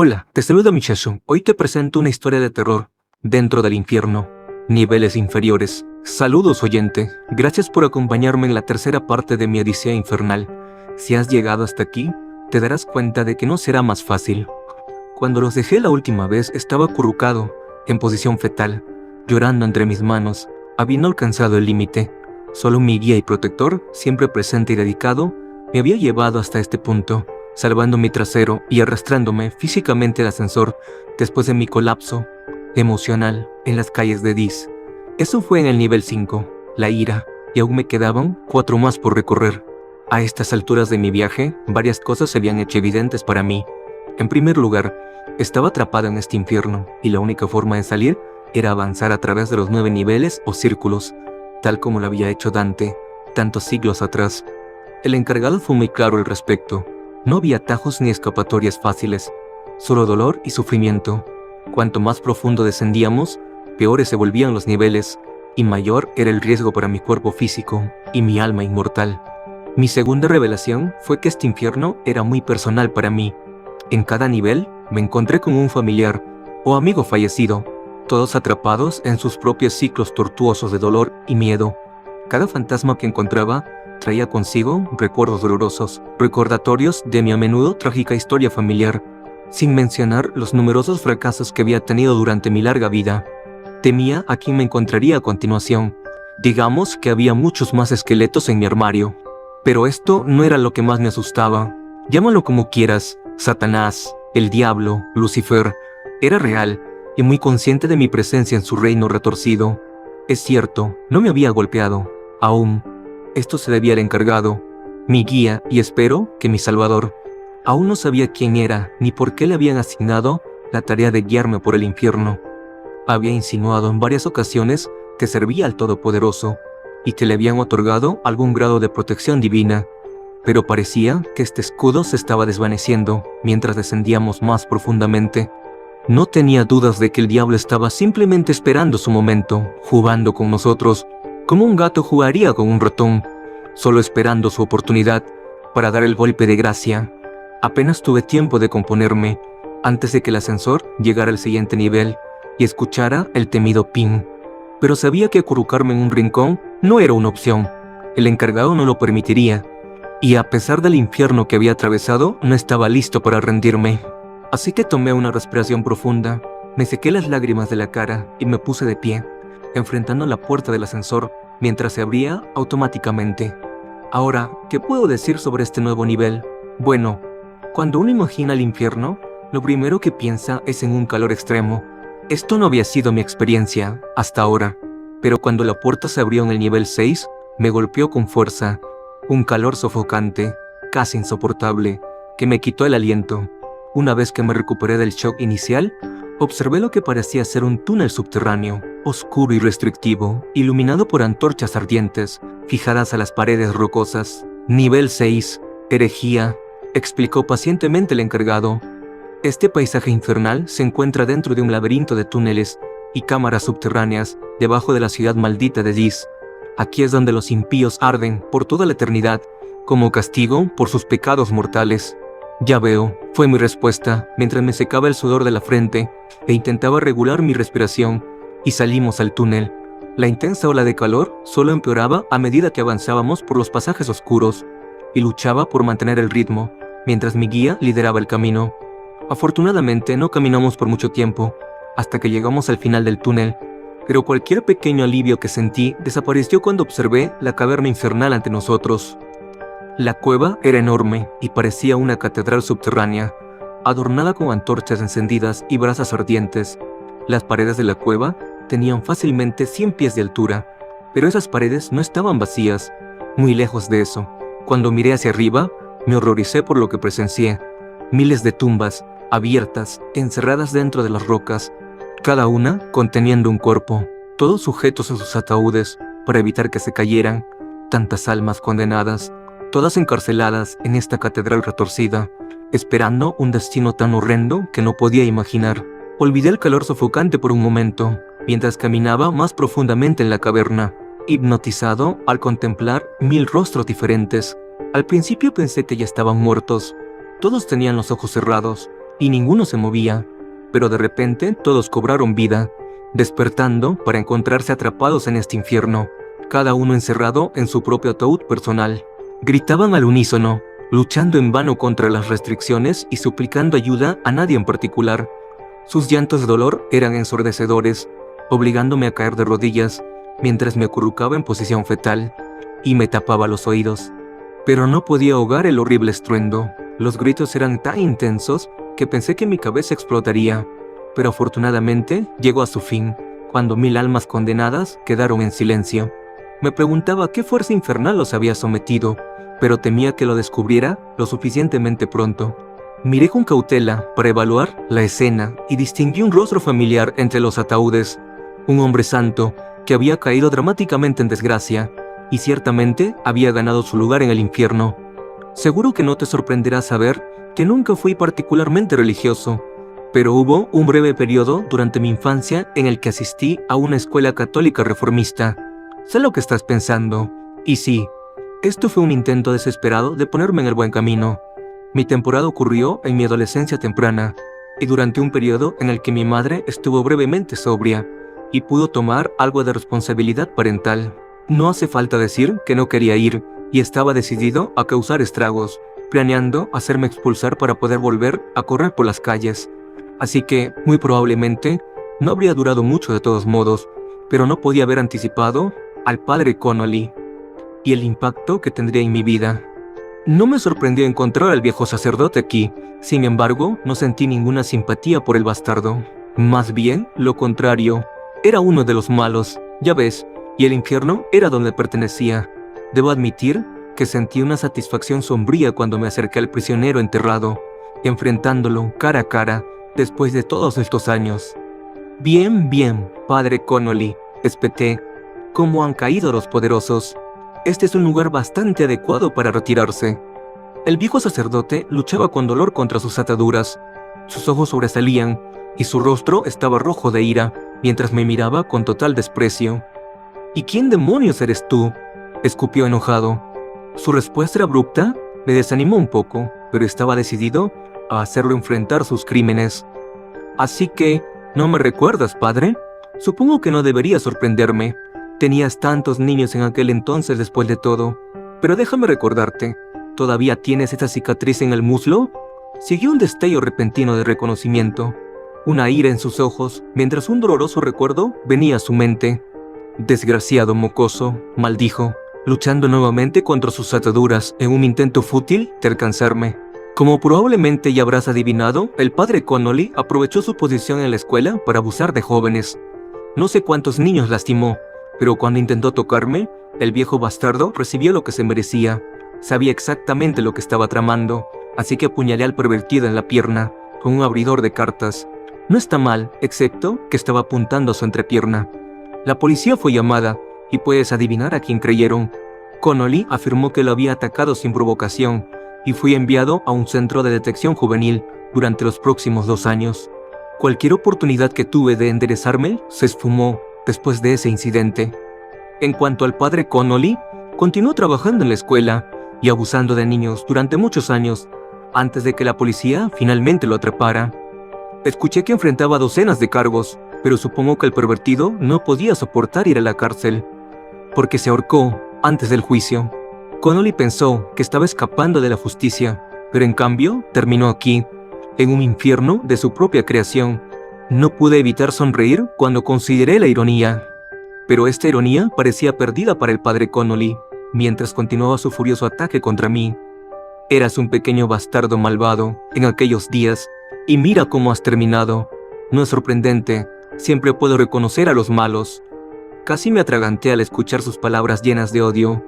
Hola, te saluda Michazu. Hoy te presento una historia de terror dentro del infierno, niveles inferiores. Saludos, oyente. Gracias por acompañarme en la tercera parte de mi odisea infernal. Si has llegado hasta aquí, te darás cuenta de que no será más fácil. Cuando los dejé la última vez, estaba acurrucado, en posición fetal, llorando entre mis manos, habiendo alcanzado el límite. Solo mi guía y protector, siempre presente y dedicado, me había llevado hasta este punto, salvando mi trasero y arrastrándome físicamente al ascensor después de mi colapso emocional en las calles de Dis. Eso fue en el nivel 5, la ira, y aún me quedaban 4 más por recorrer. A estas alturas de mi viaje, varias cosas se habían hecho evidentes para mí. En primer lugar, estaba atrapado en este infierno, y la única forma de salir era avanzar a través de los 9 niveles o círculos, tal como lo había hecho Dante, tantos siglos atrás. El encargado fue muy claro al respecto. No había atajos ni escapatorias fáciles, solo dolor y sufrimiento. Cuanto más profundo descendíamos, peores se volvían los niveles, y mayor era el riesgo para mi cuerpo físico y mi alma inmortal. Mi segunda revelación fue que este infierno era muy personal para mí. En cada nivel me encontré con un familiar o amigo fallecido, todos atrapados en sus propios ciclos tortuosos de dolor y miedo. Cada fantasma que encontraba traía consigo recuerdos dolorosos, recordatorios de mi a menudo trágica historia familiar, sin mencionar los numerosos fracasos que había tenido durante mi larga vida. Temía a quién me encontraría a continuación. Digamos que había muchos más esqueletos en mi armario. Pero esto no era lo que más me asustaba. Llámalo como quieras, Satanás, el diablo, Lucifer. Era real y muy consciente de mi presencia en su reino retorcido. Es cierto, no me había golpeado, aún. Esto se debía al encargado, mi guía y espero que mi salvador. Aún no sabía quién era ni por qué le habían asignado la tarea de guiarme por el infierno. Había insinuado en varias ocasiones que servía al Todopoderoso y que le habían otorgado algún grado de protección divina, pero parecía que este escudo se estaba desvaneciendo mientras descendíamos más profundamente. No tenía dudas de que el diablo estaba simplemente esperando su momento, jugando con nosotros, como un gato jugaría con un ratón, solo esperando su oportunidad para dar el golpe de gracia. Apenas tuve tiempo de componerme antes de que el ascensor llegara al siguiente nivel y escuchara el temido ping. Pero sabía que acurrucarme en un rincón no era una opción. El encargado no lo permitiría, y a pesar del infierno que había atravesado, no estaba listo para rendirme. Así que tomé una respiración profunda, me sequé las lágrimas de la cara y me puse de pie, enfrentando la puerta del ascensor mientras se abría automáticamente. Ahora, ¿qué puedo decir sobre este nuevo nivel? Bueno, cuando uno imagina el infierno, lo primero que piensa es en un calor extremo. Esto no había sido mi experiencia hasta ahora, pero cuando la puerta se abrió en el nivel 6, me golpeó con fuerza, un calor sofocante, casi insoportable, que me quitó el aliento. Una vez que me recuperé del shock inicial, observé lo que parecía ser un túnel subterráneo, oscuro y restrictivo, iluminado por antorchas ardientes, fijadas a las paredes rocosas. Nivel 6, herejía, explicó pacientemente el encargado. Este paisaje infernal se encuentra dentro de un laberinto de túneles y cámaras subterráneas debajo de la ciudad maldita de Dis. Aquí es donde los impíos arden por toda la eternidad, como castigo por sus pecados mortales. Ya veo, fue mi respuesta, mientras me secaba el sudor de la frente e intentaba regular mi respiración, y salimos al túnel. La intensa ola de calor solo empeoraba a medida que avanzábamos por los pasajes oscuros, y luchaba por mantener el ritmo, mientras mi guía lideraba el camino. Afortunadamente no caminamos por mucho tiempo, hasta que llegamos al final del túnel, pero cualquier pequeño alivio que sentí desapareció cuando observé la caverna infernal ante nosotros. La cueva era enorme y parecía una catedral subterránea, adornada con antorchas encendidas y brasas ardientes. Las paredes de la cueva tenían fácilmente 100 pies de altura, pero esas paredes no estaban vacías. Muy lejos de eso, cuando miré hacia arriba, me horroricé por lo que presencié. Miles de tumbas, abiertas, encerradas dentro de las rocas, cada una conteniendo un cuerpo, todos sujetos a sus ataúdes para evitar que se cayeran. Tantas almas condenadas, todas encarceladas en esta catedral retorcida, esperando un destino tan horrendo que no podía imaginar. Olvidé el calor sofocante por un momento, mientras caminaba más profundamente en la caverna, hipnotizado al contemplar 1000 rostros diferentes. Al principio pensé que ya estaban muertos. Todos tenían los ojos cerrados, y ninguno se movía, pero de repente todos cobraron vida, despertando para encontrarse atrapados en este infierno, cada uno encerrado en su propio ataúd personal. Gritaban al unísono, luchando en vano contra las restricciones y suplicando ayuda a nadie en particular. Sus llantos de dolor eran ensordecedores, obligándome a caer de rodillas mientras me acurrucaba en posición fetal y me tapaba los oídos. Pero no podía ahogar el horrible estruendo. Los gritos eran tan intensos que pensé que mi cabeza explotaría, pero afortunadamente llegó a su fin, cuando 1000 almas condenadas quedaron en silencio. Me preguntaba qué fuerza infernal los había sometido, pero temía que lo descubriera lo suficientemente pronto. Miré con cautela para evaluar la escena y distinguí un rostro familiar entre los ataúdes, un hombre santo que había caído dramáticamente en desgracia y ciertamente había ganado su lugar en el infierno. Seguro que no te sorprenderá saber que nunca fui particularmente religioso, pero hubo un breve periodo durante mi infancia en el que asistí a una escuela católica reformista. Sé lo que estás pensando, y sí, esto fue un intento desesperado de ponerme en el buen camino. Mi temporada ocurrió en mi adolescencia temprana, y durante un periodo en el que mi madre estuvo brevemente sobria, y pudo tomar algo de responsabilidad parental. No hace falta decir que no quería ir, y estaba decidido a causar estragos, planeando hacerme expulsar para poder volver a correr por las calles. Así que, muy probablemente, no habría durado mucho de todos modos, pero no podía haber anticipado al padre Connolly y el impacto que tendría en mi vida. No me sorprendió encontrar al viejo sacerdote aquí, sin embargo, no sentí ninguna simpatía por el bastardo. Más bien, lo contrario, era uno de los malos, ya ves, y el infierno era donde pertenecía. Debo admitir que sentí una satisfacción sombría cuando me acerqué al prisionero enterrado, enfrentándolo cara a cara después de todos estos años. Bien, padre Connolly, espeté. ¿Cómo han caído los poderosos? Este es un lugar bastante adecuado para retirarse. El viejo sacerdote luchaba con dolor contra sus ataduras. Sus ojos sobresalían y su rostro estaba rojo de ira mientras me miraba con total desprecio. ¿Y quién demonios eres tú?, escupió enojado. Su respuesta abrupta me desanimó un poco, pero estaba decidido a hacerlo enfrentar sus crímenes. Así que, ¿no me recuerdas, padre? Supongo que no debería sorprenderme. Tenías tantos niños en aquel entonces después de todo. Pero déjame recordarte, ¿todavía tienes esa cicatriz en el muslo? Siguió un destello repentino de reconocimiento, una ira en sus ojos, mientras un doloroso recuerdo venía a su mente. Desgraciado mocoso, maldijo, luchando nuevamente contra sus ataduras en un intento fútil de alcanzarme. Como probablemente ya habrás adivinado, el padre Connolly aprovechó su posición en la escuela para abusar de jóvenes. No sé cuántos niños lastimó, pero cuando intentó tocarme, el viejo bastardo recibió lo que se merecía. Sabía exactamente lo que estaba tramando, así que apuñalé al pervertido en la pierna, con un abridor de cartas. No está mal, excepto que estaba apuntando a su entrepierna. La policía fue llamada, y puedes adivinar a quién creyeron. Connolly afirmó que lo había atacado sin provocación, y fui enviado a un centro de detección juvenil durante los próximos 2 años. Cualquier oportunidad que tuve de enderezarme se esfumó después de ese incidente. En cuanto al padre Connolly, continuó trabajando en la escuela y abusando de niños durante muchos años, antes de que la policía finalmente lo atrapara. Escuché que enfrentaba docenas de cargos, pero supongo que el pervertido no podía soportar ir a la cárcel, porque se ahorcó antes del juicio. Connolly pensó que estaba escapando de la justicia, pero en cambio terminó aquí, en un infierno de su propia creación. No pude evitar sonreír cuando consideré la ironía, pero esta ironía parecía perdida para el padre Connolly, mientras continuaba su furioso ataque contra mí. Eras un pequeño bastardo malvado en aquellos días, y mira cómo has terminado. No es sorprendente, siempre puedo reconocer a los malos. Casi me atraganté al escuchar sus palabras llenas de odio.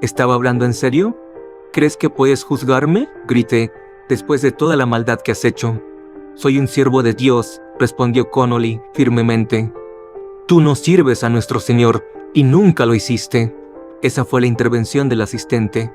¿Estaba hablando en serio? ¿Crees que puedes juzgarme?, grité, después de toda la maldad que has hecho. Soy un siervo de Dios, respondió Connolly firmemente. Tú no sirves a nuestro Señor, y nunca lo hiciste. Esa fue la intervención del asistente,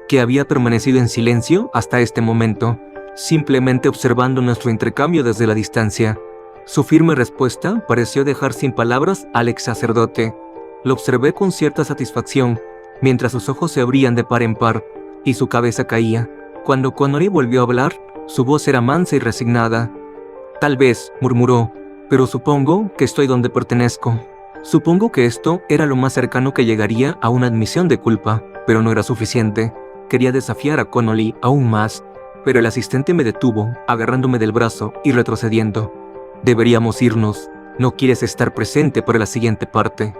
que había permanecido en silencio hasta este momento, simplemente observando nuestro intercambio desde la distancia. Su firme respuesta pareció dejar sin palabras al ex sacerdote. Lo observé con cierta satisfacción, mientras sus ojos se abrían de par en par y su cabeza caía. Cuando Connolly volvió a hablar, Su voz era mansa y resignada. Tal vez, murmuró, pero supongo que estoy donde pertenezco. Supongo que esto era lo más cercano que llegaría a una admisión de culpa, pero no era suficiente. Quería desafiar a Connolly aún más, pero el asistente me detuvo, agarrándome del brazo y retrocediendo. Deberíamos irnos. No quieres estar presente para la siguiente parte.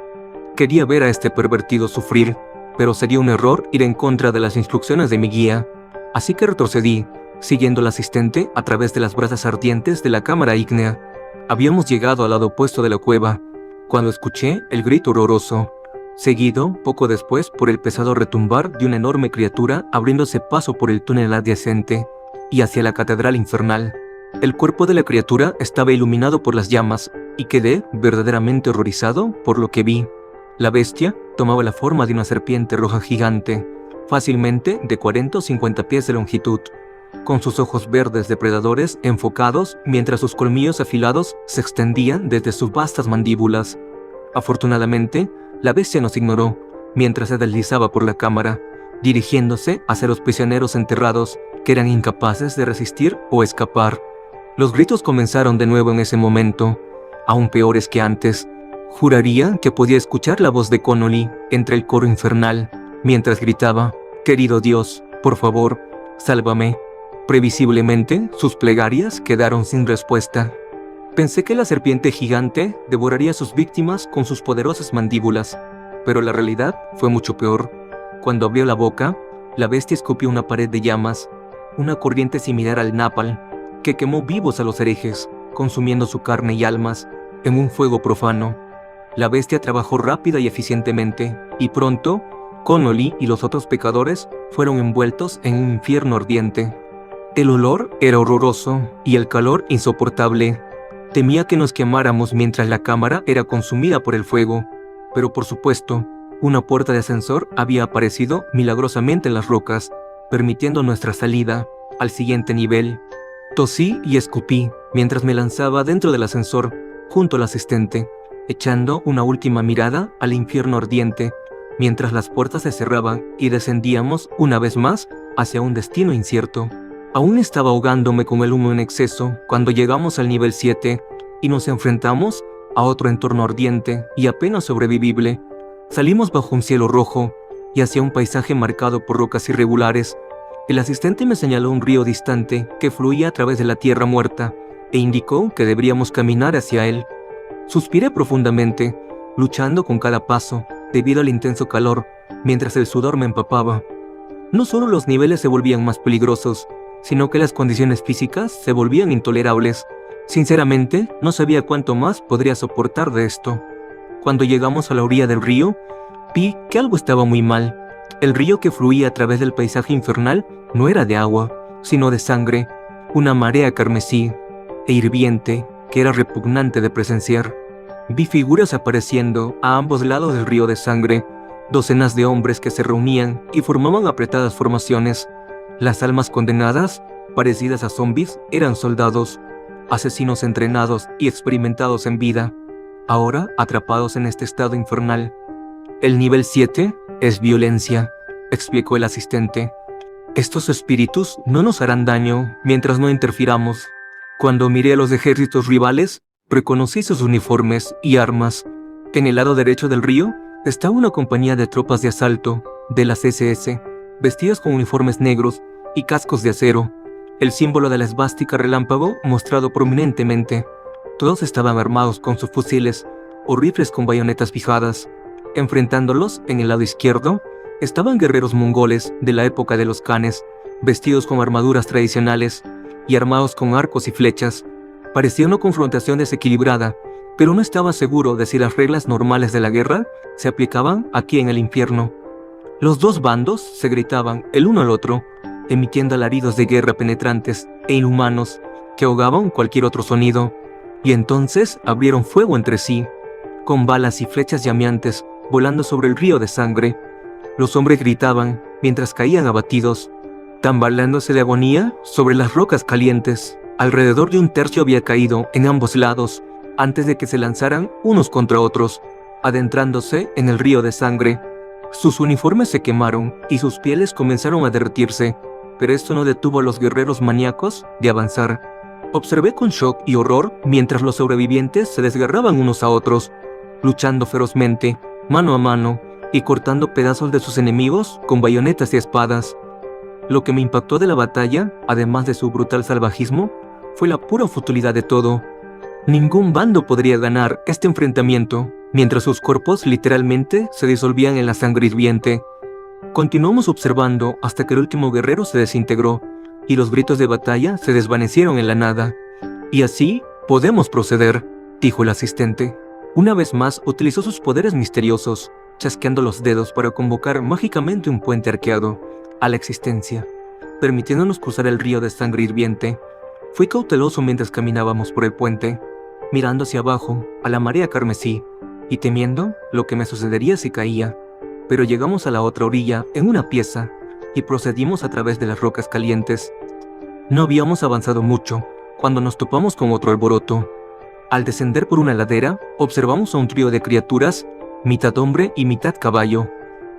Quería ver a este pervertido sufrir, pero sería un error ir en contra de las instrucciones de mi guía. Así que retrocedí, siguiendo al asistente a través de las brasas ardientes de la cámara ígnea. Habíamos llegado al lado opuesto de la cueva, cuando escuché el grito horroroso, seguido, poco después, por el pesado retumbar de una enorme criatura abriéndose paso por el túnel adyacente y hacia la catedral infernal. El cuerpo de la criatura estaba iluminado por las llamas y quedé verdaderamente horrorizado por lo que vi. La bestia tomaba la forma de una serpiente roja gigante, fácilmente de 40 o 50 pies de longitud, con sus ojos verdes depredadores enfocados mientras sus colmillos afilados se extendían desde sus vastas mandíbulas. Afortunadamente, la bestia nos ignoró mientras se deslizaba por la cámara, dirigiéndose hacia los prisioneros enterrados que eran incapaces de resistir o escapar. Los gritos comenzaron de nuevo en ese momento, aún peores que antes. Juraría que podía escuchar la voz de Connolly entre el coro infernal, mientras gritaba, «Querido Dios, por favor, sálvame». Previsiblemente, sus plegarias quedaron sin respuesta. Pensé que la serpiente gigante devoraría a sus víctimas con sus poderosas mandíbulas, pero la realidad fue mucho peor. Cuando abrió la boca, la bestia escupió una pared de llamas, una corriente similar al napalm, que quemó vivos a los herejes, consumiendo su carne y almas en un fuego profano. La bestia trabajó rápida y eficientemente, y pronto, Connolly y los otros pecadores fueron envueltos en un infierno ardiente. El olor era horroroso y el calor insoportable. Temía que nos quemáramos mientras la cámara era consumida por el fuego, pero por supuesto, una puerta de ascensor había aparecido milagrosamente en las rocas, permitiendo nuestra salida al siguiente nivel. Tosí y escupí mientras me lanzaba dentro del ascensor, junto al asistente, echando una última mirada al infierno ardiente, mientras las puertas se cerraban y descendíamos una vez más hacia un destino incierto. Aún estaba ahogándome con el humo en exceso cuando llegamos al nivel 7 y nos enfrentamos a otro entorno ardiente y apenas sobrevivible. Salimos bajo un cielo rojo y hacia un paisaje marcado por rocas irregulares. El asistente me señaló un río distante que fluía a través de la tierra muerta e indicó que deberíamos caminar hacia él. Suspiré profundamente, luchando con cada paso debido al intenso calor, mientras el sudor me empapaba. No solo los niveles se volvían más peligrosos, sino que las condiciones físicas se volvían intolerables. Sinceramente, no sabía cuánto más podría soportar de esto. Cuando llegamos a la orilla del río, vi que algo estaba muy mal. El río que fluía a través del paisaje infernal no era de agua, sino de sangre, una marea carmesí e hirviente que era repugnante de presenciar. Vi figuras apareciendo a ambos lados del río de sangre, docenas de hombres que se reunían y formaban apretadas formaciones. Las almas condenadas, parecidas a zombies, eran soldados, asesinos entrenados y experimentados en vida, ahora atrapados en este estado infernal. El nivel 7 es violencia, explicó el asistente. Estos espíritus no nos harán daño mientras no interfiramos. Cuando miré a los ejércitos rivales, reconocí sus uniformes y armas. En el lado derecho del río estaba una compañía de tropas de asalto, de las SS, vestidas con uniformes negros y cascos de acero, el símbolo de la esvástica relámpago mostrado prominentemente. Todos estaban armados con sus fusiles o rifles con bayonetas fijadas. Enfrentándolos, en el lado izquierdo, estaban guerreros mongoles de la época de los Khanes, vestidos con armaduras tradicionales y armados con arcos y flechas. Parecía una confrontación desequilibrada, pero no estaba seguro de si las reglas normales de la guerra se aplicaban aquí en el infierno. Los dos bandos se gritaban el uno al otro, emitiendo alaridos de guerra penetrantes e inhumanos que ahogaban cualquier otro sonido, y entonces abrieron fuego entre sí, con balas y flechas llameantes volando sobre el río de sangre. Los hombres gritaban mientras caían abatidos, tambaleándose de agonía sobre las rocas calientes. Alrededor de un tercio había caído en ambos lados antes de que se lanzaran unos contra otros, adentrándose en el río de sangre. Sus uniformes se quemaron y sus pieles comenzaron a derretirse, pero esto no detuvo a los guerreros maníacos de avanzar. Observé con shock y horror mientras los sobrevivientes se desgarraban unos a otros, luchando ferozmente, mano a mano, y cortando pedazos de sus enemigos con bayonetas y espadas. Lo que me impactó de la batalla, además de su brutal salvajismo, fue la pura futilidad de todo. Ningún bando podría ganar este enfrentamiento, mientras sus cuerpos literalmente se disolvían en la sangre hirviente. Continuamos observando hasta que el último guerrero se desintegró, y los gritos de batalla se desvanecieron en la nada. «Y así podemos proceder», dijo el asistente. Una vez más utilizó sus poderes misteriosos, chasqueando los dedos para convocar mágicamente un puente arqueado a la existencia, permitiéndonos cruzar el río de sangre hirviente. Fui cauteloso mientras caminábamos por el puente, mirando hacia abajo, a la marea carmesí, y temiendo lo que me sucedería si caía. Pero llegamos a la otra orilla en una pieza, y procedimos a través de las rocas calientes. No habíamos avanzado mucho, cuando nos topamos con otro alboroto. Al descender por una ladera, observamos a un trío de criaturas, mitad hombre y mitad caballo,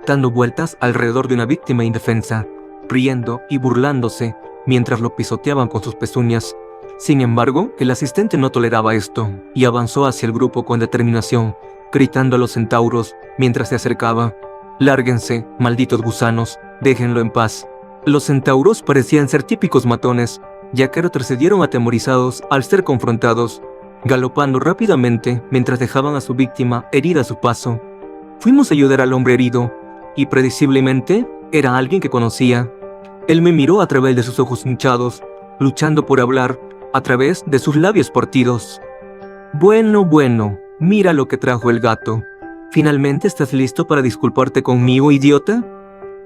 dando vueltas alrededor de una víctima indefensa, riendo y burlándose, mientras lo pisoteaban con sus pezuñas. Sin embargo, el asistente no toleraba esto, y avanzó hacia el grupo con determinación, gritando a los centauros mientras se acercaba: «Lárguense, malditos gusanos, déjenlo en paz». Los centauros parecían ser típicos matones, ya que retrocedieron atemorizados al ser confrontados, galopando rápidamente mientras dejaban a su víctima herida a su paso. Fuimos a ayudar al hombre herido, y prediciblemente era alguien que conocía. Él me miró a través de sus ojos hinchados, luchando por hablar a través de sus labios partidos. Bueno, mira lo que trajo el gato. ¿Finalmente estás listo para disculparte conmigo, idiota?»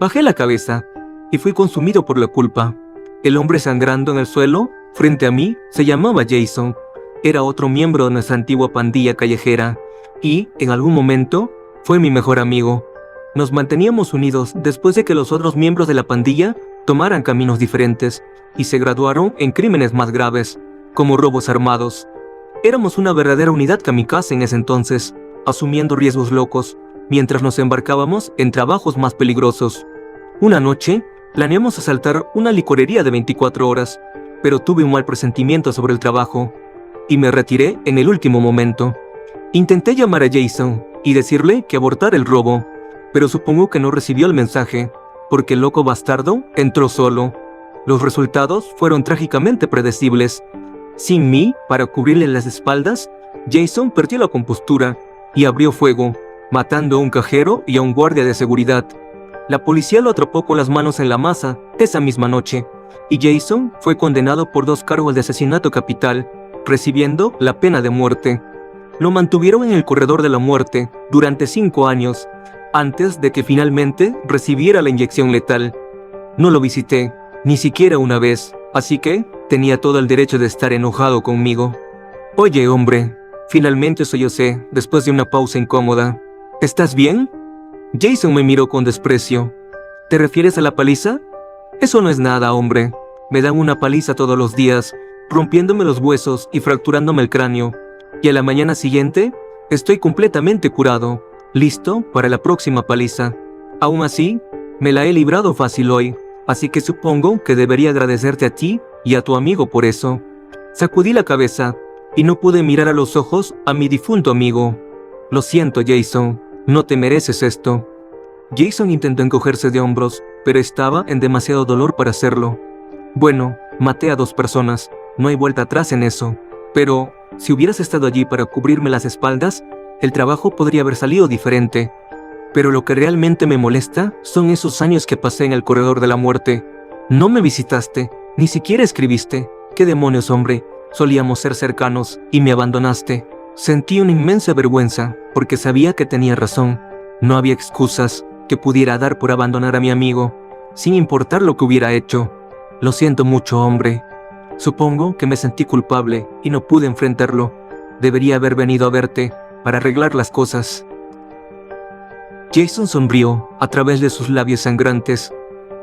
Bajé la cabeza y fui consumido por la culpa. El hombre sangrando en el suelo, frente a mí, se llamaba Jason. Era otro miembro de nuestra antigua pandilla callejera y, en algún momento, fue mi mejor amigo. Nos manteníamos unidos después de que los otros miembros de la pandilla tomaran caminos diferentes y se graduaron en crímenes más graves, como robos armados. Éramos una verdadera unidad kamikaze en ese entonces, asumiendo riesgos locos, mientras nos embarcábamos en trabajos más peligrosos. Una noche, planeamos asaltar una licorería de 24 horas, pero tuve un mal presentimiento sobre el trabajo, y me retiré en el último momento. Intenté llamar a Jason y decirle que abortara el robo, pero supongo que no recibió el mensaje, porque el loco bastardo entró solo. Los resultados fueron trágicamente predecibles. Sin mí, para cubrirle las espaldas, Jason perdió la compostura y abrió fuego, matando a un cajero y a un guardia de seguridad. La policía lo atrapó con las manos en la masa esa misma noche, y Jason fue condenado por 2 cargos de asesinato capital, recibiendo la pena de muerte. Lo mantuvieron en el corredor de la muerte durante 5 años, antes de que finalmente recibiera la inyección letal. No lo visité, ni siquiera una vez, así que tenía todo el derecho de estar enojado conmigo. «Oye, hombre», finalmente sollocé después de una pausa incómoda. «¿Estás bien?» Jason me miró con desprecio. «¿Te refieres a la paliza?» «Eso no es nada, hombre. Me dan una paliza todos los días, rompiéndome los huesos y fracturándome el cráneo. Y a la mañana siguiente, estoy completamente curado, listo para la próxima paliza. Aún así, me la he librado fácil hoy, así que supongo que debería agradecerte a ti y a tu amigo por eso». Sacudí la cabeza y no pude mirar a los ojos a mi difunto amigo. «Lo siento, Jason, no te mereces esto». Jason intentó encogerse de hombros, pero estaba en demasiado dolor para hacerlo. «Bueno, maté a 2 personas, no hay vuelta atrás en eso. Pero, si hubieras estado allí para cubrirme las espaldas, el trabajo podría haber salido diferente. Pero lo que realmente me molesta son esos años que pasé en el corredor de la muerte. No me visitaste, ni siquiera escribiste. ¿Qué demonios, hombre? Solíamos ser cercanos y me abandonaste». Sentí una inmensa vergüenza, porque sabía que tenía razón. No había excusas que pudiera dar por abandonar a mi amigo, sin importar lo que hubiera hecho. «Lo siento mucho, hombre. Supongo que me sentí culpable y no pude enfrentarlo. Debería haber venido a verte para arreglar las cosas». Jason sonrió a través de sus labios sangrantes.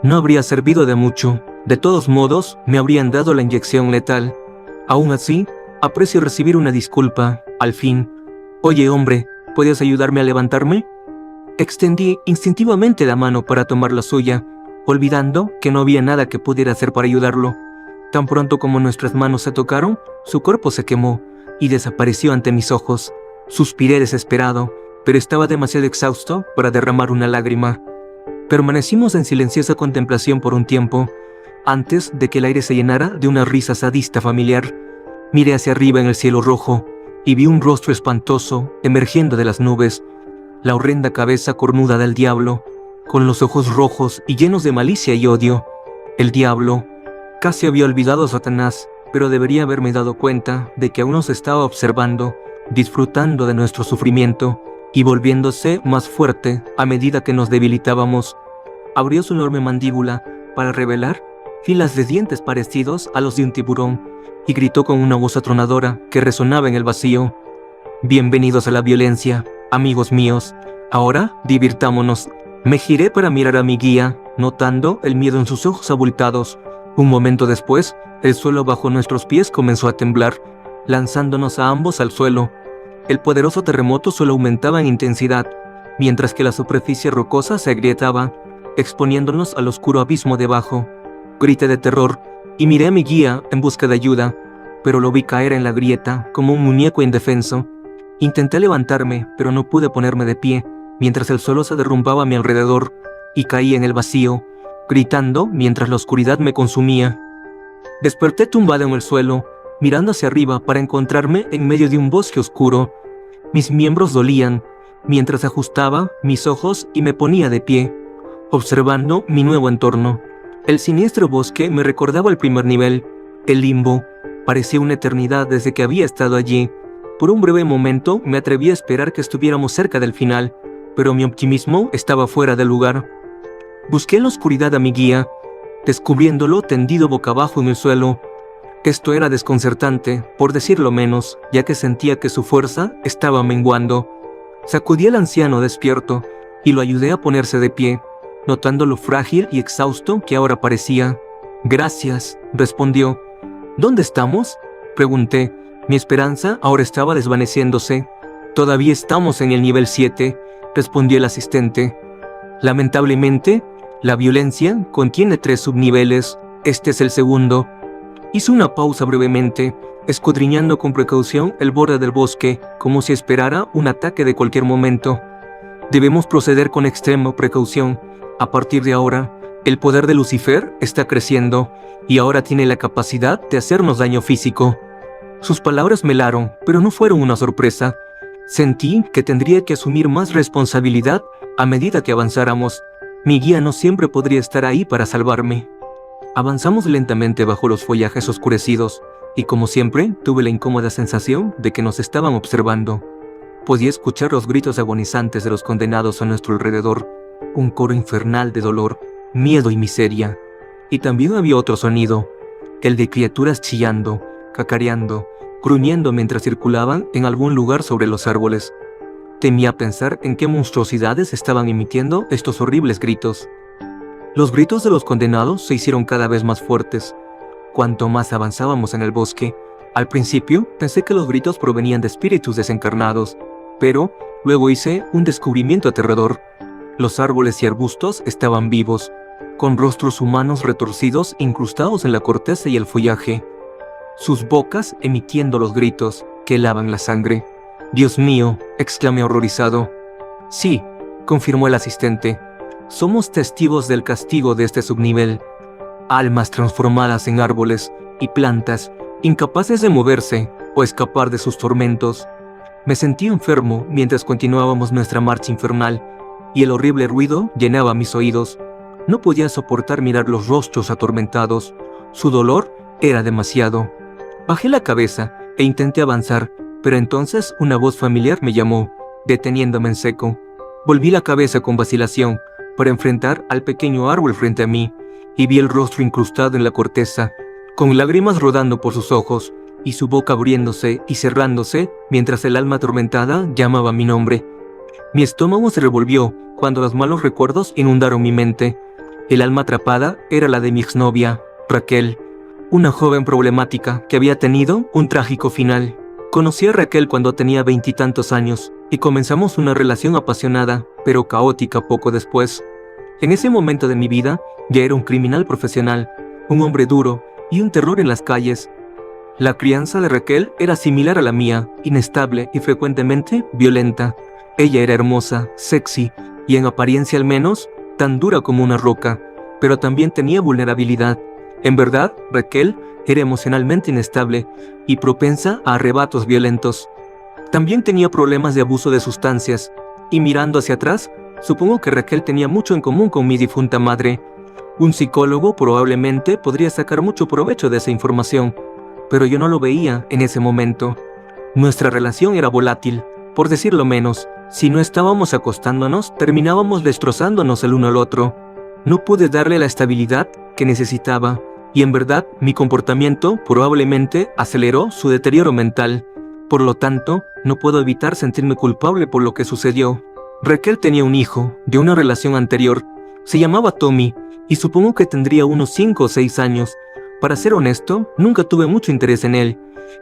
No habría servido de mucho. De todos modos, me habrían dado la inyección letal. Aún así, aprecio recibir una disculpa, al fin. «Oye, hombre, ¿puedes ayudarme a levantarme?» Extendí instintivamente la mano para tomar la suya, olvidando que no había nada que pudiera hacer para ayudarlo. Tan pronto como nuestras manos se tocaron, su cuerpo se quemó y desapareció ante mis ojos. Suspiré desesperado, pero estaba demasiado exhausto para derramar una lágrima. Permanecimos en silenciosa contemplación por un tiempo, antes de que el aire se llenara de una risa sadista familiar. Miré hacia arriba en el cielo rojo y vi un rostro espantoso emergiendo de las nubes, la horrenda cabeza cornuda del diablo, con los ojos rojos y llenos de malicia y odio. El diablo. Casi había olvidado a Satanás, pero debería haberme dado cuenta de que aún nos estaba observando, disfrutando de nuestro sufrimiento y volviéndose más fuerte a medida que nos debilitábamos. Abrió su enorme mandíbula para revelar filas de dientes parecidos a los de un tiburón y gritó con una voz atronadora que resonaba en el vacío: «Bienvenidos a la violencia, amigos míos. Ahora divirtámonos». Me giré para mirar a mi guía, notando el miedo en sus ojos abultados. Un momento después, el suelo bajo nuestros pies comenzó a temblar, lanzándonos a ambos al suelo. El poderoso terremoto solo aumentaba en intensidad, mientras que la superficie rocosa se agrietaba, exponiéndonos al oscuro abismo debajo. Grité de terror y miré a mi guía en busca de ayuda, pero lo vi caer en la grieta como un muñeco indefenso. Intenté levantarme, pero no pude ponerme de pie, mientras el suelo se derrumbaba a mi alrededor, y caí en el vacío, gritando mientras la oscuridad me consumía. Desperté tumbado en el suelo, mirando hacia arriba para encontrarme en medio de un bosque oscuro. Mis miembros dolían, mientras ajustaba mis ojos y me ponía de pie, observando mi nuevo entorno. El siniestro bosque me recordaba el primer nivel, el limbo. Parecía una eternidad desde que había estado allí. Por un breve momento me atreví a esperar que estuviéramos cerca del final, pero mi optimismo estaba fuera de lugar. Busqué en la oscuridad a mi guía, descubriéndolo tendido boca abajo en el suelo. Esto era desconcertante, por decirlo menos, ya que sentía que su fuerza estaba menguando. Sacudí al anciano despierto y lo ayudé a ponerse de pie, notando lo frágil y exhausto que ahora parecía. «Gracias», respondió. «¿Dónde estamos?», pregunté. Mi esperanza ahora estaba desvaneciéndose. «Todavía estamos en el nivel 7», respondió el asistente. «Lamentablemente, la violencia contiene 3 subniveles. Este es el segundo». Hizo una pausa brevemente, escudriñando con precaución el borde del bosque, como si esperara un ataque de cualquier momento. «Debemos proceder con extrema precaución. A partir de ahora, el poder de Lucifer está creciendo, y ahora tiene la capacidad de hacernos daño físico». Sus palabras me helaron, pero no fueron una sorpresa. Sentí que tendría que asumir más responsabilidad a medida que avanzáramos. Mi guía no siempre podría estar ahí para salvarme. Avanzamos lentamente bajo los follajes oscurecidos, y como siempre, tuve la incómoda sensación de que nos estaban observando. Podía escuchar los gritos agonizantes de los condenados a nuestro alrededor, un coro infernal de dolor, miedo y miseria. Y también había otro sonido, el de criaturas chillando, cacareando, gruñendo mientras circulaban en algún lugar sobre los árboles. Temía pensar en qué monstruosidades estaban emitiendo estos horribles gritos. Los gritos de los condenados se hicieron cada vez más fuertes. Cuanto más avanzábamos en el bosque, al principio pensé que los gritos provenían de espíritus desencarnados, pero luego hice un descubrimiento aterrador. Los árboles y arbustos estaban vivos, con rostros humanos retorcidos incrustados en la corteza y el follaje, sus bocas emitiendo los gritos que helaban la sangre. «Dios mío», exclamé horrorizado. «Sí», confirmó el asistente. «Somos testigos del castigo de este subnivel. Almas transformadas en árboles y plantas, incapaces de moverse o escapar de sus tormentos». Me sentí enfermo mientras continuábamos nuestra marcha infernal, y el horrible ruido llenaba mis oídos. No podía soportar mirar los rostros atormentados. Su dolor era demasiado. Bajé la cabeza e intenté avanzar, pero entonces una voz familiar me llamó, deteniéndome en seco. Volví la cabeza con vacilación para enfrentar al pequeño árbol frente a mí, y vi el rostro incrustado en la corteza, con lágrimas rodando por sus ojos, y su boca abriéndose y cerrándose mientras el alma atormentada llamaba mi nombre. Mi estómago se revolvió cuando los malos recuerdos inundaron mi mente. El alma atrapada era la de mi exnovia, Raquel, una joven problemática que había tenido un trágico final. Conocí a Raquel cuando tenía 20 y tantos años y comenzamos una relación apasionada, pero caótica poco después. En ese momento de mi vida, ya era un criminal profesional, un hombre duro y un terror en las calles. La crianza de Raquel era similar a la mía, inestable y frecuentemente violenta. Ella era hermosa, sexy y en apariencia al menos, tan dura como una roca, pero también tenía vulnerabilidad. En verdad, Raquel era emocionalmente inestable y propensa a arrebatos violentos. También tenía problemas de abuso de sustancias, y mirando hacia atrás, supongo que Raquel tenía mucho en común con mi difunta madre. Un psicólogo probablemente podría sacar mucho provecho de esa información, pero yo no lo veía en ese momento. Nuestra relación era volátil, por decirlo menos. Si no estábamos acostándonos, terminábamos destrozándonos el uno al otro. No pude darle la estabilidad que necesitaba, y en verdad mi comportamiento probablemente aceleró su deterioro mental. Por lo tanto, no puedo evitar sentirme culpable por lo que sucedió. Raquel tenía un hijo, de una relación anterior. Se llamaba Tommy, y supongo que tendría unos 5 o 6 años. Para ser honesto, nunca tuve mucho interés en él.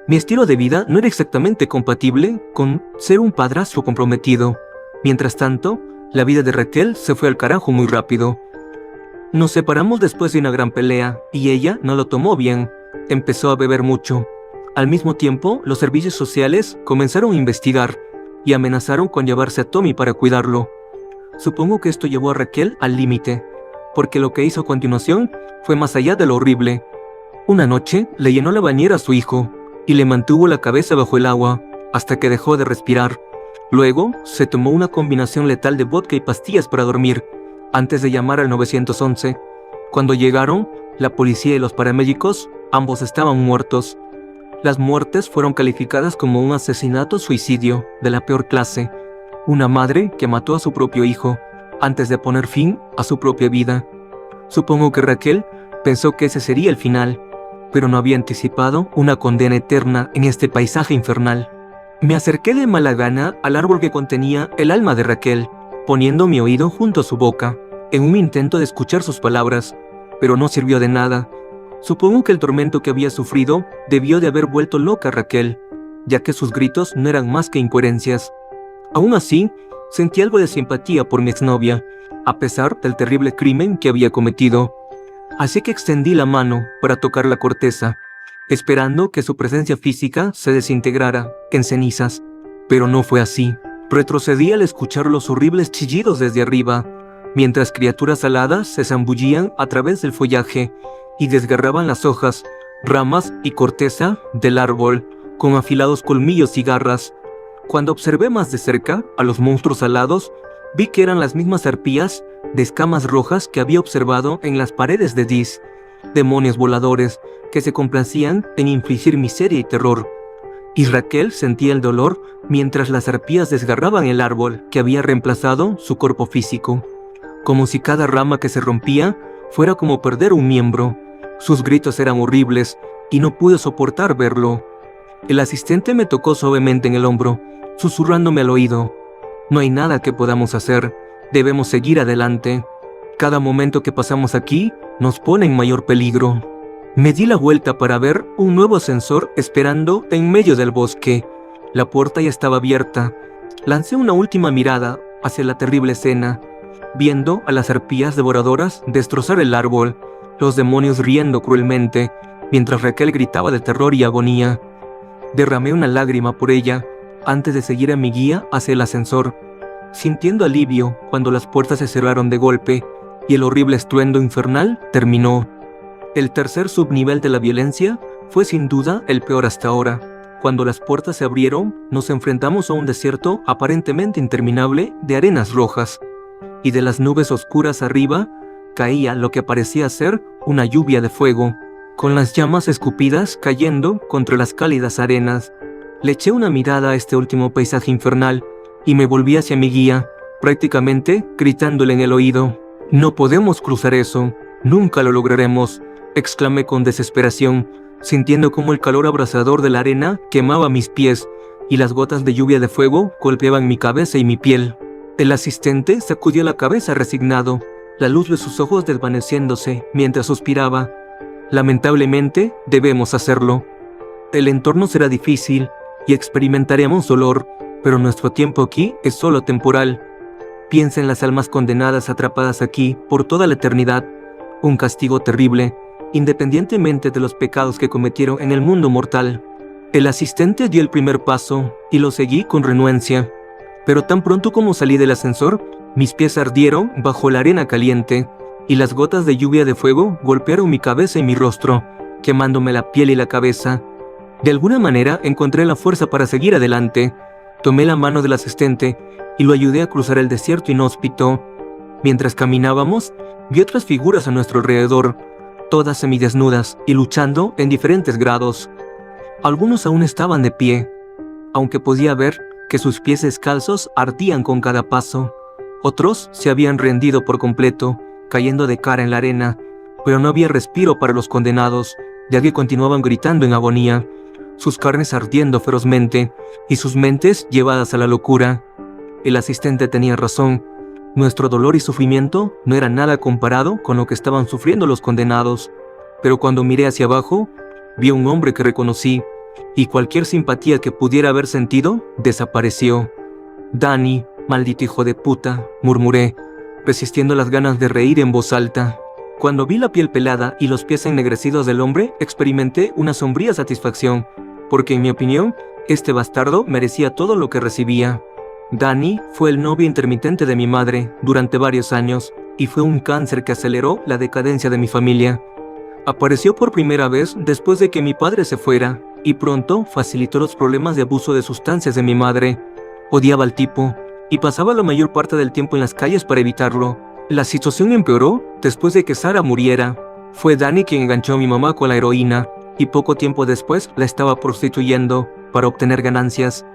Mi estilo de vida no era exactamente compatible con ser un padrastro comprometido. Mientras tanto, la vida de Raquel se fue al carajo muy rápido. Nos separamos después de una gran pelea, y ella no lo tomó bien. Empezó a beber mucho. Al mismo tiempo, los servicios sociales comenzaron a investigar y amenazaron con llevarse a Tommy para cuidarlo. Supongo que esto llevó a Raquel al límite, porque lo que hizo a continuación fue más allá de lo horrible. Una noche le llenó la bañera a su hijo y le mantuvo la cabeza bajo el agua hasta que dejó de respirar. Luego se tomó una combinación letal de vodka y pastillas para dormir, antes de llamar al 911. Cuando llegaron, la policía y los paramédicos, ambos estaban muertos. Las muertes fueron calificadas como un asesinato-suicidio de la peor clase. Una madre que mató a su propio hijo antes de poner fin a su propia vida. Supongo que Raquel pensó que ese sería el final, pero no había anticipado una condena eterna en este paisaje infernal. Me acerqué de mala gana al árbol que contenía el alma de Raquel, poniendo mi oído junto a su boca, en un intento de escuchar sus palabras, pero no sirvió de nada. Supongo que el tormento que había sufrido debió de haber vuelto loca a Raquel, ya que sus gritos no eran más que incoherencias. Aún así, sentí algo de simpatía por mi exnovia, a pesar del terrible crimen que había cometido. Así que extendí la mano para tocar la corteza, esperando que su presencia física se desintegrara en cenizas. Pero no fue así. Retrocedí al escuchar los horribles chillidos desde arriba, mientras criaturas aladas se zambullían a través del follaje y desgarraban las hojas, ramas y corteza del árbol con afilados colmillos y garras. Cuando observé más de cerca a los monstruos alados, vi que eran las mismas arpías de escamas rojas que había observado en las paredes de Dis, demonios voladores que se complacían en infligir miseria y terror. Y Raquel sentía el dolor mientras las arpías desgarraban el árbol que había reemplazado su cuerpo físico, como si cada rama que se rompía fuera como perder un miembro. Sus gritos eran horribles y no pude soportar verlo. El asistente me tocó suavemente en el hombro, susurrándome al oído: «No hay nada que podamos hacer, debemos seguir adelante. Cada momento que pasamos aquí nos pone en mayor peligro». Me di la vuelta para ver un nuevo ascensor esperando en medio del bosque. La puerta ya estaba abierta. Lancé una última mirada hacia la terrible escena, viendo a las arpías devoradoras destrozar el árbol, los demonios riendo cruelmente, mientras Raquel gritaba de terror y agonía. Derramé una lágrima por ella antes de seguir a mi guía hacia el ascensor, sintiendo alivio cuando las puertas se cerraron de golpe y el horrible estruendo infernal terminó. El tercer subnivel de la violencia fue sin duda el peor hasta ahora. Cuando las puertas se abrieron, nos enfrentamos a un desierto aparentemente interminable de arenas rojas, y de las nubes oscuras arriba caía lo que parecía ser una lluvia de fuego, con las llamas escupidas cayendo contra las cálidas arenas. Le eché una mirada a este último paisaje infernal y me volví hacia mi guía, prácticamente gritándole en el oído: «No podemos cruzar eso, nunca lo lograremos», exclamé con desesperación, sintiendo como el calor abrasador de la arena quemaba mis pies y las gotas de lluvia de fuego golpeaban mi cabeza y mi piel. El asistente sacudió la cabeza resignado, la luz de sus ojos desvaneciéndose mientras suspiraba. «Lamentablemente, debemos hacerlo. El entorno será difícil y experimentaremos dolor, pero nuestro tiempo aquí es solo temporal. Piensa en las almas condenadas atrapadas aquí por toda la eternidad, un castigo terrible, independientemente de los pecados que cometieron en el mundo mortal. El asistente dio el primer paso y lo seguí con renuencia, pero tan pronto como salí del ascensor, mis pies ardieron bajo la arena caliente y las gotas de lluvia de fuego golpearon mi cabeza y mi rostro, quemándome la piel y la cabeza. De alguna manera encontré la fuerza para seguir adelante. Tomé la mano del asistente y lo ayudé a cruzar el desierto inhóspito. Mientras caminábamos, vi otras figuras a nuestro alrededor, todas semidesnudas y luchando en diferentes grados. Algunos aún estaban de pie, aunque podía ver que sus pies descalzos ardían con cada paso. Otros se habían rendido por completo, cayendo de cara en la arena, pero no había respiro para los condenados, ya que continuaban gritando en agonía, sus carnes ardiendo ferozmente y sus mentes llevadas a la locura. El asistente tenía razón. Nuestro dolor y sufrimiento no era nada comparado con lo que estaban sufriendo los condenados, pero cuando miré hacia abajo, vi a un hombre que reconocí, y cualquier simpatía que pudiera haber sentido desapareció. «Danny, maldito hijo de puta», murmuré, resistiendo las ganas de reír en voz alta. Cuando vi la piel pelada y los pies ennegrecidos del hombre, experimenté una sombría satisfacción, porque en mi opinión, este bastardo merecía todo lo que recibía. Danny fue el novio intermitente de mi madre durante varios años, y fue un cáncer que aceleró la decadencia de mi familia. Apareció por primera vez después de que mi padre se fuera, y pronto facilitó los problemas de abuso de sustancias de mi madre. Odiaba al tipo, y pasaba la mayor parte del tiempo en las calles para evitarlo. La situación empeoró después de que Sara muriera. Fue Danny quien enganchó a mi mamá con la heroína, y poco tiempo después la estaba prostituyendo para obtener ganancias.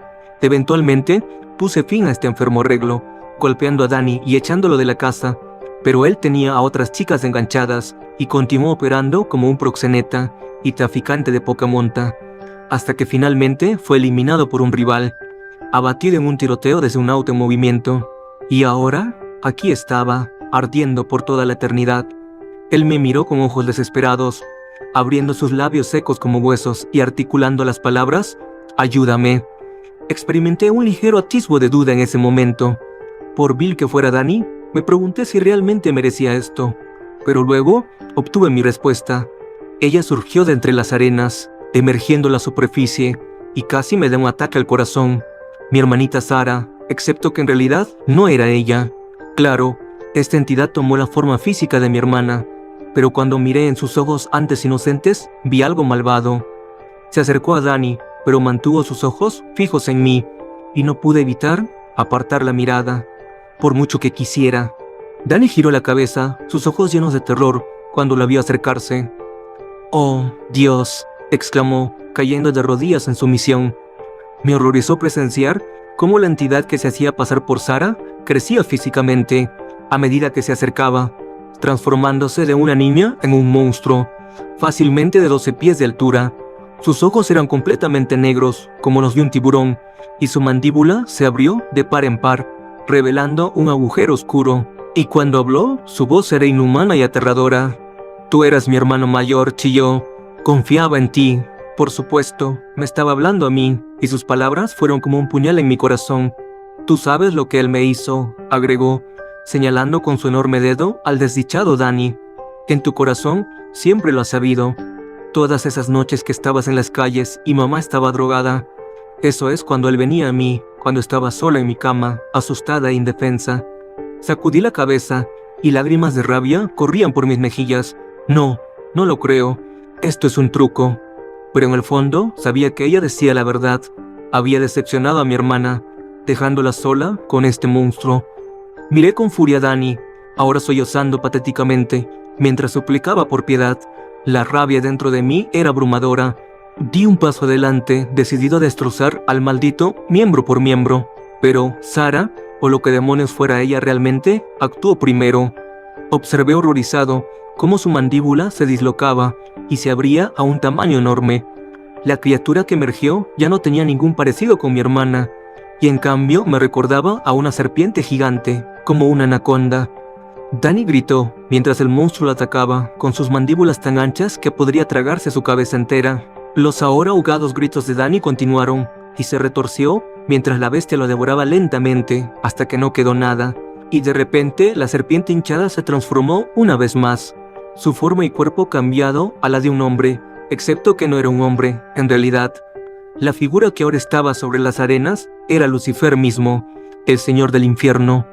Eventualmente, puse fin a este enfermo arreglo, golpeando a Danny y echándolo de la casa, pero él tenía a otras chicas enganchadas y continuó operando como un proxeneta y traficante de poca monta, hasta que finalmente fue eliminado por un rival, abatido en un tiroteo desde un auto en movimiento. Y ahora, aquí estaba, ardiendo por toda la eternidad. Él me miró con ojos desesperados, abriendo sus labios secos como huesos y articulando las palabras, «Ayúdame». Experimenté un ligero atisbo de duda en ese momento. Por vil que fuera Danny, me pregunté si realmente merecía esto, pero luego obtuve mi respuesta. Ella surgió de entre las arenas, emergiendo a la superficie, y casi me da un ataque al corazón. Mi hermanita Sara, excepto que en realidad no era ella. Claro, esta entidad tomó la forma física de mi hermana, pero cuando miré en sus ojos antes inocentes, vi algo malvado. Se acercó a Danny, pero mantuvo sus ojos fijos en mí, y no pude evitar apartar la mirada, por mucho que quisiera. Danny giró la cabeza, sus ojos llenos de terror, cuando la vio acercarse. «Oh, Dios», exclamó, cayendo de rodillas en sumisión. Me horrorizó presenciar cómo la entidad que se hacía pasar por Sara crecía físicamente a medida que se acercaba, transformándose de una niña en un monstruo, fácilmente de 12 pies de altura. Sus ojos eran completamente negros, como los de un tiburón, y su mandíbula se abrió de par en par, revelando un agujero oscuro. Y cuando habló, su voz era inhumana y aterradora. «Tú eras mi hermano mayor», chilló. «Confiaba en ti». Por supuesto, me estaba hablando a mí, y sus palabras fueron como un puñal en mi corazón. «Tú sabes lo que él me hizo», agregó, señalando con su enorme dedo al desdichado Danny. «En tu corazón siempre lo has sabido. Todas esas noches que estabas en las calles y mamá estaba drogada. Eso es cuando él venía a mí, cuando estaba sola en mi cama, asustada e indefensa». Sacudí la cabeza, y lágrimas de rabia corrían por mis mejillas. No lo creo. Esto es un truco. Pero en el fondo sabía que ella decía la verdad. Había decepcionado a mi hermana, dejándola sola con este monstruo. Miré con furia a Danny, ahora sollozando patéticamente, mientras suplicaba por piedad. La rabia dentro de mí era abrumadora. Di un paso adelante, decidido a destrozar al maldito miembro por miembro. Pero Sara, o lo que demonios fuera ella realmente, actuó primero. Observé horrorizado cómo su mandíbula se dislocaba y se abría a un tamaño enorme. La criatura que emergió ya no tenía ningún parecido con mi hermana, y en cambio me recordaba a una serpiente gigante, como una anaconda. Danny gritó mientras el monstruo la atacaba, con sus mandíbulas tan anchas que podría tragarse su cabeza entera. Los ahora ahogados gritos de Danny continuaron, y se retorció mientras la bestia lo devoraba lentamente, hasta que no quedó nada. y de repente la serpiente hinchada se transformó una vez más. Su forma y cuerpo cambiado a la de un hombre, excepto que no era un hombre, en realidad. La figura que ahora estaba sobre las arenas era Lucifer mismo, el señor del infierno.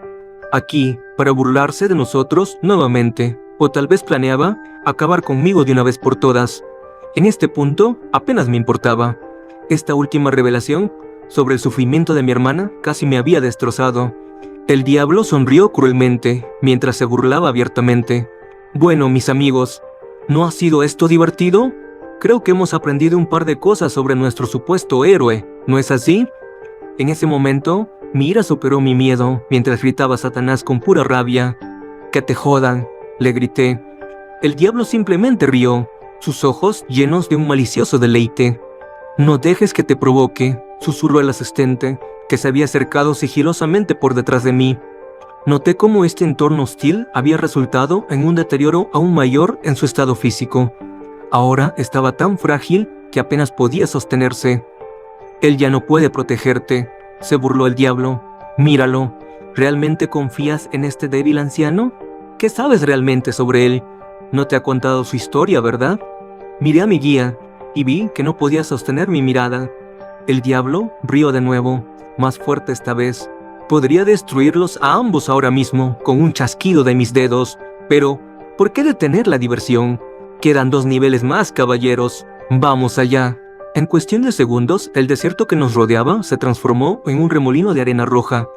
Aquí, para burlarse de nosotros nuevamente, o tal vez planeaba acabar conmigo de una vez por todas. En este punto, apenas me importaba. Esta última revelación sobre el sufrimiento de mi hermana casi me había destrozado. El diablo sonrió cruelmente, mientras se burlaba abiertamente. Bueno, mis amigos, ¿no ha sido esto divertido? Creo que hemos aprendido un par de cosas sobre nuestro supuesto héroe, ¿no es así? En ese momento, mi ira superó mi miedo, mientras gritaba a Satanás con pura rabia. «¡Que te jodan!», le grité. El diablo simplemente rió, sus ojos llenos de un malicioso deleite. «No dejes que te provoque», susurró el asistente, que se había acercado sigilosamente por detrás de mí. Noté cómo este entorno hostil había resultado en un deterioro aún mayor en su estado físico. Ahora estaba tan frágil que apenas podía sostenerse. «Él ya no puede protegerte», se burló el diablo. «Míralo, ¿realmente confías en este débil anciano? ¿Qué sabes realmente sobre él? No te ha contado su historia, ¿verdad?». Miré a mi guía y vi que no podía sostener mi mirada. El diablo rió de nuevo, más fuerte esta vez. Podría destruirlos a ambos ahora mismo con un chasquido de mis dedos, pero ¿por qué detener la diversión? Quedan 2 niveles más, caballeros. Vamos allá. En cuestión de segundos, el desierto que nos rodeaba se transformó en un remolino de arena roja,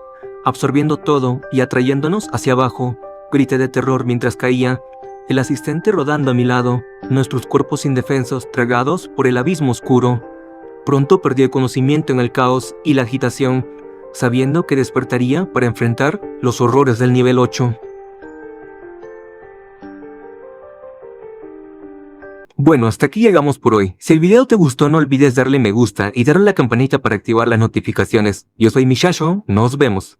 absorbiendo todo y atrayéndonos hacia abajo. Grité de terror mientras caía, el asistente rodando a mi lado, nuestros cuerpos indefensos tragados por el abismo oscuro. Pronto perdí el conocimiento en el caos y la agitación, sabiendo que despertaría para enfrentar los horrores del nivel 8. Bueno, hasta aquí llegamos por hoy. Si el video te gustó, no olvides darle me gusta y darle a la campanita para activar las notificaciones. Yo soy Mishasho, nos vemos.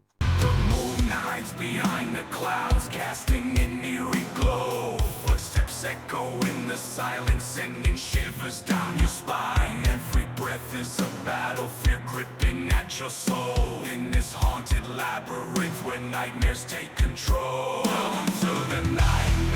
Nightmares take control. Welcome to the night.